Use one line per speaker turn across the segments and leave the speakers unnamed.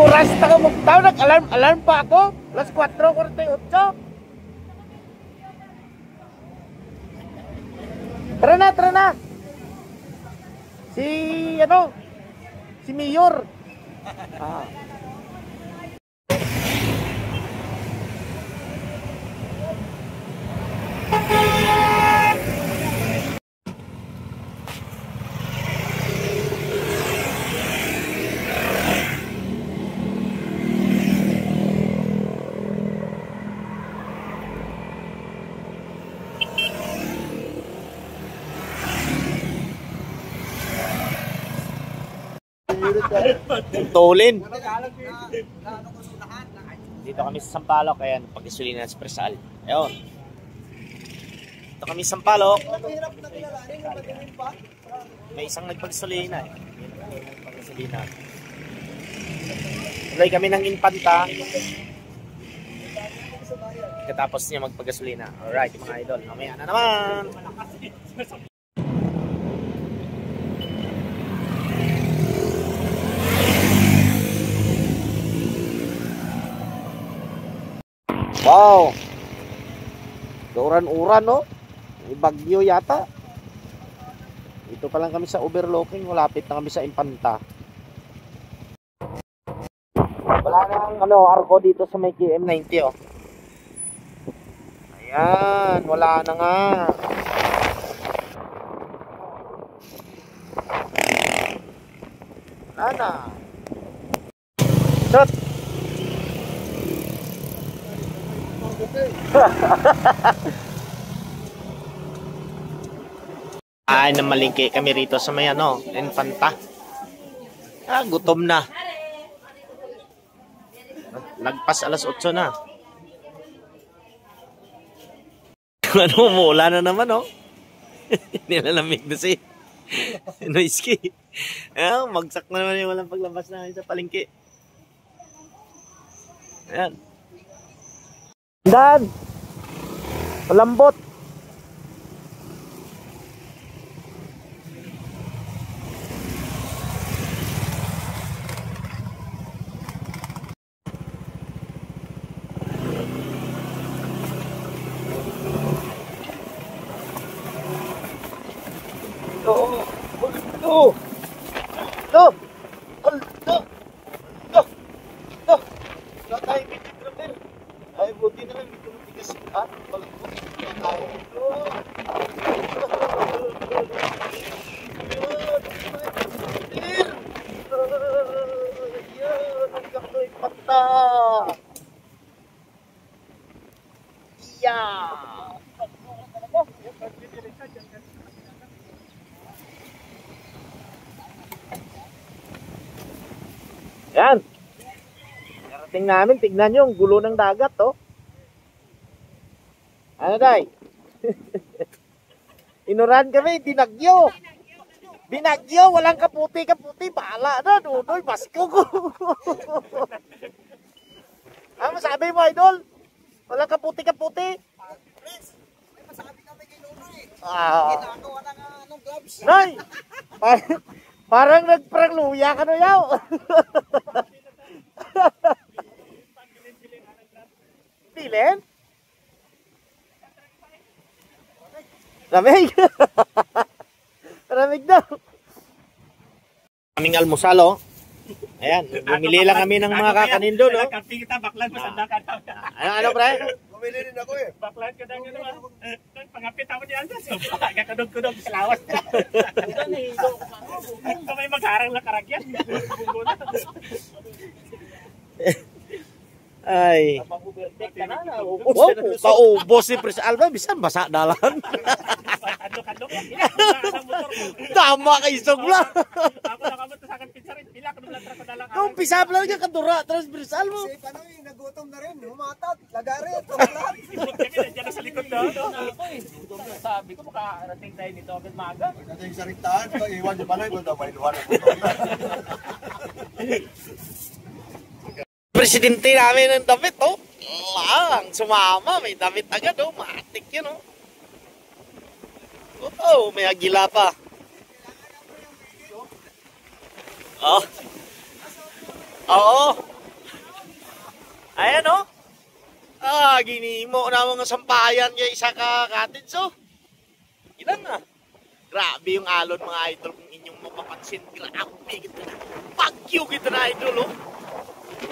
oras na ka magtaw, nag-alarm pa ako. Alas 4:48. Tara na. Si Mayor. Tulin. Dito kami sa Sampaloc, ayan, pag-isulina ng Presal. Ayun. Dito kami sa Sampaloc. May isang nagpag-isulina eh. Pag-isulina. Tuloy kami ng Infanta. Katapos niya magpag-gasolina. Alright, mga idol. Mamaya na naman. Wow. Uran-uran, no? May bagyo yata. Dito pa lang kami sa overlooking. Malapit na kami sa Infanta. Wala nang arko dito sa may KM90, oh. Ayan, wala na nga. Wala na. Shot. Ay, namalingki kami rito sa may Infanta. Gutom na. Lagpas alas 8 na. Umuulan na naman, oh. Nilalamig na si Noiski. Magsak na naman yung walang paglabas na sa palengke. Ayan. Dan! Malambot! Ay, buti na lang dito matigas yan. Narating namin, tignan nyo, ang gulo ng dagat, oh. Ano, day? Inuran kami, binagyo. Binagyo, walang kaputi-kaputi. Bahala na, Nunoy, basko ko. Ano masabi mo, idol? Walang kaputi-kaputi.
Prince, may masabi kami kay Nunoy.
Ginagawa
ng gloves.
Noy! Parang nagprang luya ka no yaw. Bilin? Lamig. Lamig daw. Kaming almusal, oh. Ayan, bumili lang kami ng mga kakanin doon, no?
Kapi kita, baklan mo sa dakat.
Ano, pre?
Bumili rin ako eh.
Baklan ka na gano'n. Pangapit ako niyan. Kakadog-kudog sa lawas. Ito may magharang na karagyan.
Ay. Wow, paubos si Pres Alba. Bisan basa dalan. Tama kay Sogla.
Ako nakamot sa akin pizza rin. Pila ka nung ko dalang.
Kung pisa pa lang niya kadura. Tapos Pres Alba.
Kasi paano yung nagutom na rin. Humatat, lagarit, lahat.
Kami nandiyan na sa likod na. Sabi ko makarating tayo dito agad maaga.
Pagdating sa rintahan, iwan niyo pala yung may luwan.
Presidente namin ng damit, oh. Lang, sumama. May damit agad, oh. Matik yun, oh. Oh, may agila pa. Oh. Oo. Ayan o. Ginimo na mga sampayan kaya isa ka cottage o. Ilan na. Grabe yung alon mga idol kung inyong mapapansin. Grabe kita na. Bagyo kita na idol o.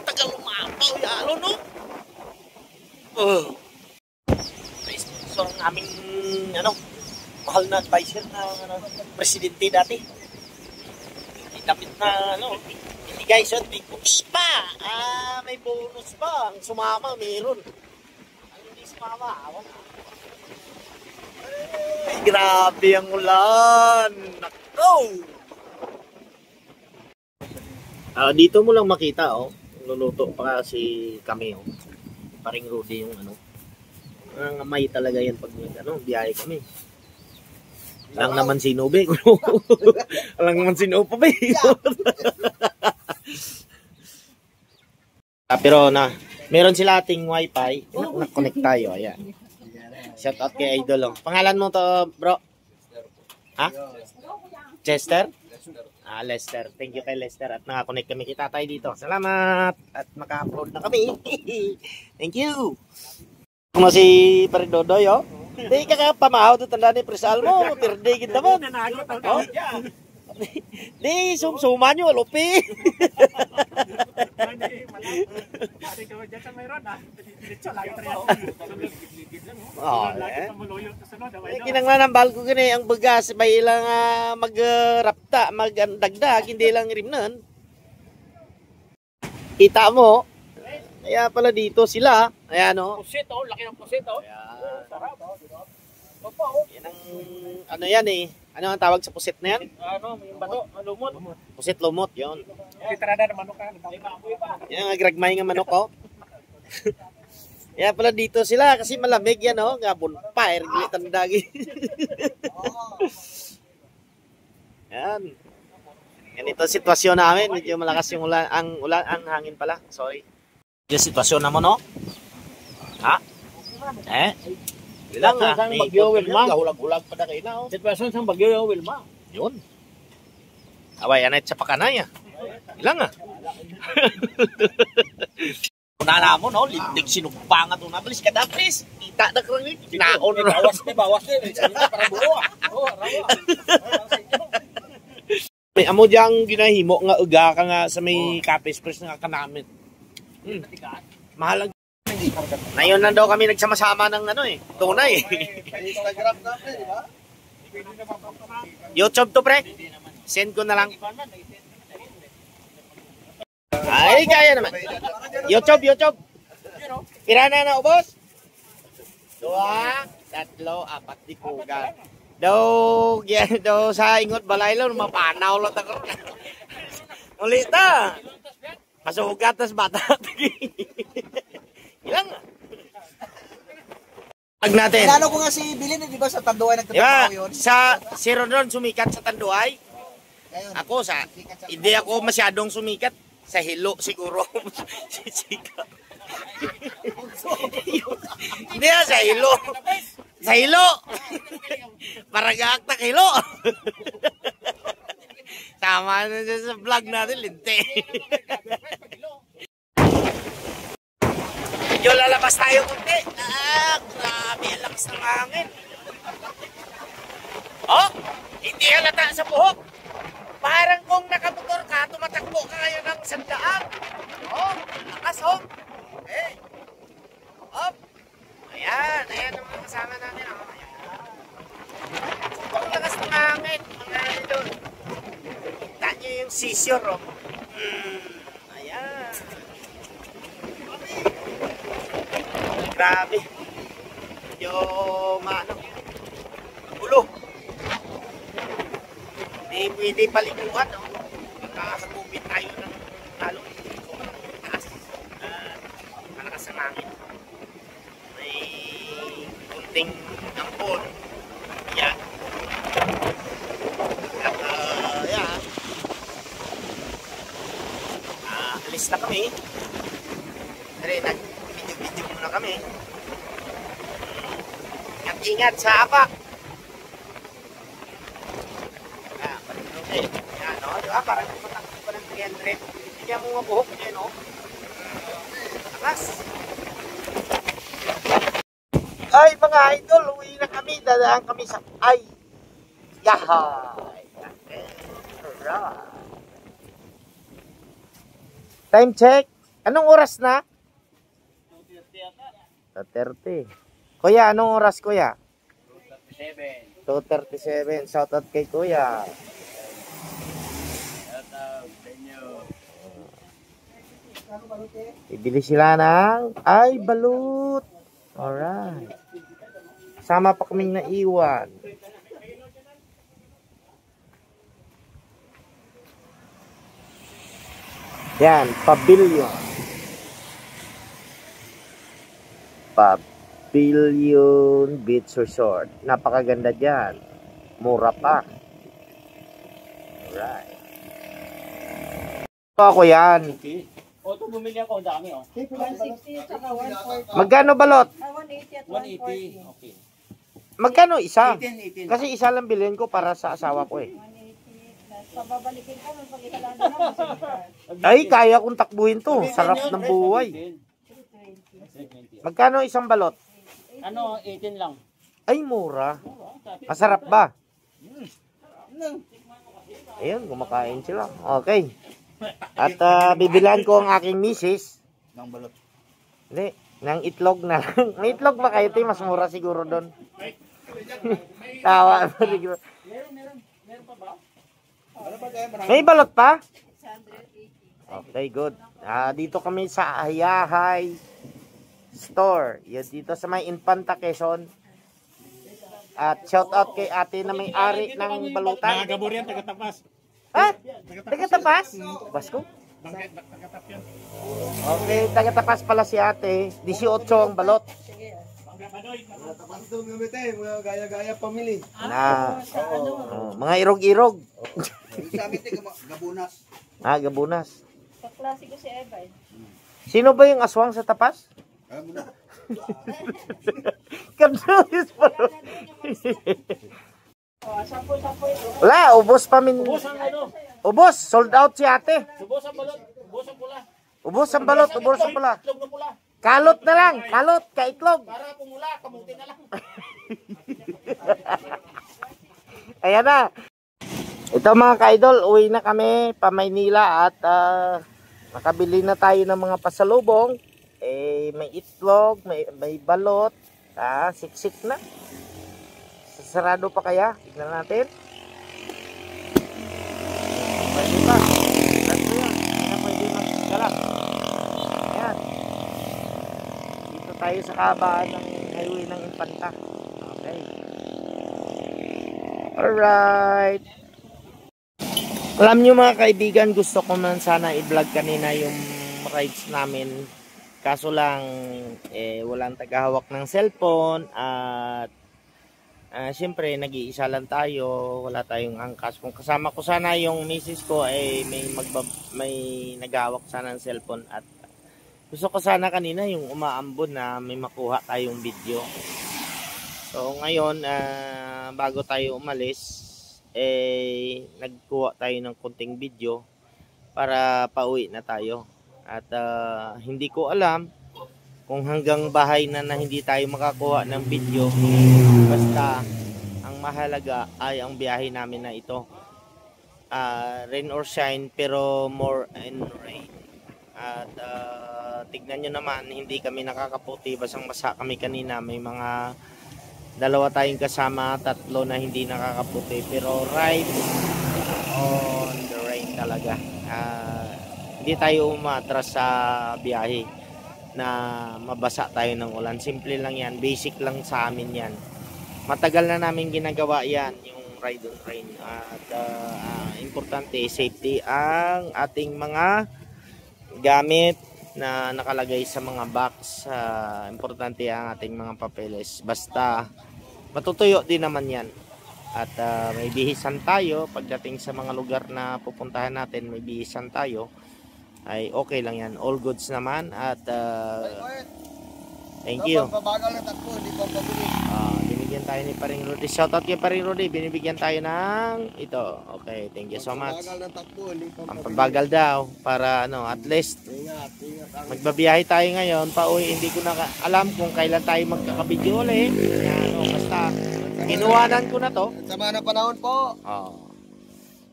Tagal lumapaw yung alon o. So ang aming mahal na advisor na presidente dati. Dapat na hindi guys, big books pa. May bonus pa. Ang sumama meron. Ang hindi sumama, wala. Ay, grabe ang ulan. Nako. Dito mo lang makita luluto pa kasi kami Paring Rudy yung nangamay talaga yan pag biyahe kami. Lang naman sino be. Lang naman sino pa be. Pero meron sila ating wifi. Na-connect tayo. Ayan. Shout out kay Idol. Pangalan mo to bro? Ha? Chester? Lester. Thank you kay Lester at nakakonect kami kita tayo dito. Salamat. At maka-upload na kami. Thank you. Kung si Paring Dodoy Di ka pamahaw to tanda ni Presal mo, pirde kita mo. Di sumsuman nyo, lupi. Kinangnanambal ko gani ang bagas may ilang magrapta, magdagdag, hindi lang rimnan. Kita mo, kaya pala dito sila, ayan
Pusit laki ng pusit Sarap
Yan ang yan Ano ang tawag sa pusit na yan?
Yung bato, lumot.
Pusit lumot, yun.
Litrada ng manok
Yan ang agragmay nga manok Kaya pala dito sila kasi malamig yan nga bonfire, gilitan dagi. Yan. Ganito sitwasyon namin, medyo malakas yung ulan, ang hangin pala. Sorry. Yung sitwasyon naman Ha? Ilang
sang bagyo Wilma.
Hulag-hulag pa na kayo na
Sitwasyon sang bagyo Wilma.
Yun. Away, anay sa pakanay Ilang Unala mo lindig sinugpangat nabilis ka please. Kita na kang kinaon
bawas din. Para buo
May amo diyang ginahimo nga uga ka nga sa may Cafe Express nga kanamit. Mahal Ngayon na daw kami nagsama-sama ng tunay.
Instagram namin, di ba?
YouTube to pre. Send ko na lang. Ay, kaya naman. YouTube. Pira na ubos? 2, 3, 4 di pugan. Daw sa ingot balay lang mapanaw lang ta karon. Ulit ta. Masugat tas bata. Ilang natin.
Kilala ko nga si Bilin, di ba sa Tanduay nagtatrabaho yun?
Si Rodon sumikat sa Tanduay. Ako hindi ako masyadong sumikat. Sa Hilo siguro. Sikat. Hindi sa Hilo. Sa Hilo. Paragaktak Hilo. Tama na sa vlog natin, linte. Medyo lalabas tayo kunti. Grabe, ang lakas ng hangin. Hindi halata sa buhok. Parang kung nakamotor ka, tumatakbo ka ngayon ng 100. Lakas Ayan ang mga kasama natin. Ang lakas ng hangin, mga idol. Kita nyo yung seashore, Ayan. Grabe. Medyo ulo. Hindi pwede paliguan, Makakasabubit tayo ng talong. Taas. Malakas ang hangin. May kunting ampon. Yan. At yan. Alis na kami. Pero nag-video muna kami. Ingat sa apak. Yan, diba? Parang patakbo pa ng 300. Bigyan mo mga buhok niya, Mas! Ay, mga idol, uwi na kami. Dadaan kami sa... Ay! Yahay! Alright. Time check. Anong oras na? 2:30. Kuya, anong oras, kuya? 2:37. Shout out kay kuya. Ibili sila ng ay balut. Alright. Sama pa kaming naiwan. Yan, pavilion. Pavilion Beach Resort. Napakaganda dyan. Mura pa. Alright. Ako yan.
O, ito bumili ako. Ang dami, oh.
160 tsaka 140.
Magkano balot?
180 at
180.
140.
Okay.
Magkano isa?
18.
Kasi isa lang bilhin ko para sa asawa ko eh.
180 plus pababalikin ko pag isa lang na lang.
Ay, kaya kong takbuhin to. Sarap ng buhay.
320.
Magkano isang balot?
Ano, 18 lang.
Ay, mura. Masarap ba? Ayun, kumakain sila. Okay. At bibilan ko ang aking misis.
Ng balot.
Hindi, ng itlog na lang. May itlog ba kayo? Mas mura siguro doon. Tawa.
Meron pa ba?
May balot pa?
680.
Okay, good. Dito kami sa Ayahay Store. Yan dito sa may Infanta, Quezon. At shout out kay ate na may-ari ng balutan.
Nagabor yan, taga-tapas.
Ha? Taga-tapas? Basko?
Taga-tap yan.
Okay, taga-tapas pala si ate. 18 ang balot.
Tapos ito gamitin, mga gaya-gaya pamili.
Na, mga irog-irog.
Sabi ito, gabunas.
Gabunas.
Kaklase ko si Eva eh.
Sino ba yung aswang sa tapas?
Alam mo na.
Kabsulis pa.
Sampo ito.
Wala, ubos pa min.
Ubos ang ano?
Ubos, sold out si ate.
Ubos ang balot. Ubos ang pula.
Ubos ang balot, ubos ang pula.
Itlog na pula.
Kalot na lang, kalot, kaitlog.
Para pumula, kamuti na lang.
Ayan na. Ito mga ka-idol, uwi na kami pa Maynila at nakabili na tayo ng mga pasalubong. May itlog, may balot. Siksik na. Sarado pa kaya? Tignan natin. Pwede pa. Sarado yan. Hindi na pwede magdala. Ayan. Dito tayo sa kabaan ng highway ng Infanta. Okay. Alright. Alam nyo mga kaibigan, gusto ko man sana i-vlog kanina yung rides namin. Kaso lang, walang tagahawak ng cellphone at siyempre, nag-iisa lang tayo, wala tayong angkas. Kung kasama ko sana yung misis ko, may naghawak sana ng cellphone. At gusto ko sana kanina yung umaambon na may makuha tayong video. So, ngayon, bago tayo umalis, nagkuha tayo ng konting video para pauwi na tayo. At hindi ko alam kung hanggang bahay na hindi tayo makakuha ng video. Basta ang mahalaga ay ang biyahe namin na ito. Rain or shine, pero more in rain. At tignan nyo naman, hindi kami nakakaputi. Basang-basa kami kanina. May mga dalawa tayong kasama, tatlo na hindi nakakaputi. Pero ride on the rain talaga. Hindi tayo umatras sa biyahe na mabasa tayo ng ulan. Simple lang yan, basic lang sa amin yan. Matagal na namin ginagawa yan, yung ride on rain. At importante, safety ang ating mga gamit na nakalagay sa mga box. Importante ang ating mga papeles. Basta matutuyo din naman yan. At may bihisan tayo pagdating sa mga lugar na pupuntahan natin, may bihisan tayo. Ay okay lang yan, all goods naman. At thank you.
Pabagal na takbo, hindi pa pabili.
Binigyan tayo ni Paring Rudy. Shoutout kay Paring Rudy. Binibigyan tayo ng ito. Okay, thank you so much.
Pampabagal ng takbo, hindi
Ang pabagal daw para ano, at least
Ingat.
magbabiyahe tayo ngayon. Pauwi, hindi ko na alam kung kailan tayo magkakabidyo ulit. Ano, basta kinuhanan ko na to.
Sama na panahon po.
Oh.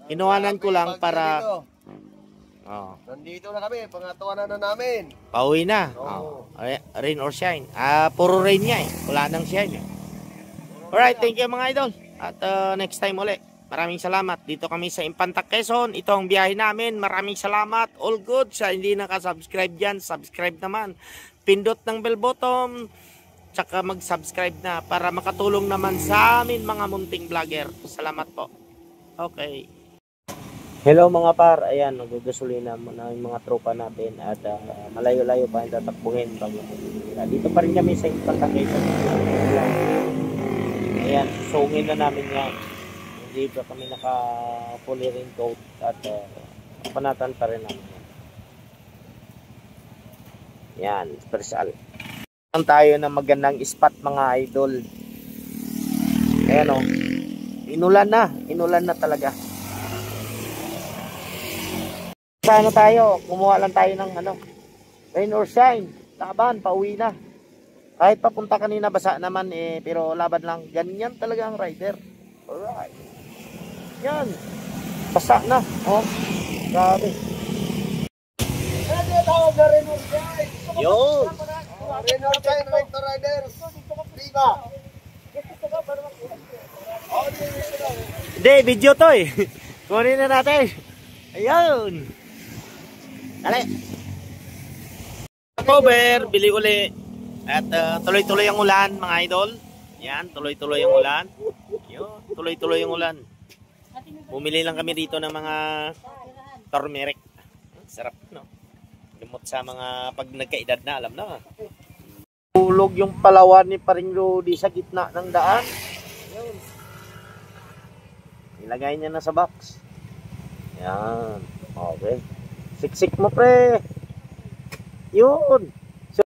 Kinuhanan ko lang para oh,
Nandito na kami, pangatawanan na namin.
pauwi na. Oh. Rain or shine. Puro rain nga eh. Wala nang shine eh. Alright, thank you mga idol. At next time ulit. Maraming salamat. Dito kami sa Impanta, Quezon. Ito ang biyahe namin. Maraming salamat. All good. Sa hindi nakasubscribe dyan, subscribe naman. Pindot ng bell button. Tsaka mag-subscribe na para makatulong naman sa amin mga munting vlogger. Salamat po. Okay. Hello mga par. Ayan, nagagasolina muna yung mga tropa natin. At malayo-layo pa yung tatakbuhin. Dito pa rin kami sa Impanta, Quezon. Ayan, susungin na namin yan. Hindi pa kami naka-fully raincoat at panatan pa rin namin. Yan, special. Ang tayo ng magandang spot mga idol. Ayan o. Inulan na talaga. Paano tayo? Kumuha lang tayo ng ano, rain or shine. Laban, pauwi na. Kahit papunta kanina basa naman eh, pero laban lang. Ganyan talaga ang rider. Alright. Yan. Basa na. Oh. Grabe. Yun.
Rain or shine, Rector Riders. Viva!
Hindi, video to eh. Kunin na natin. Ayun. Dali. Cover, bili uli. At tuloy-tuloy ang ulan mga idol. Yan, tuloy-tuloy ang ulan. Yun, tuloy-tuloy ang ulan. Bumili lang kami dito ng mga turmeric. Sarap, no? Lumot sa mga pag nagkaedad na, alam na. Tulog yung palawan ni Paring Rudy sa gitna ng daan. Yun. Ilagay niya na sa box. Yan. Okay. Siksik mo pre. Yun.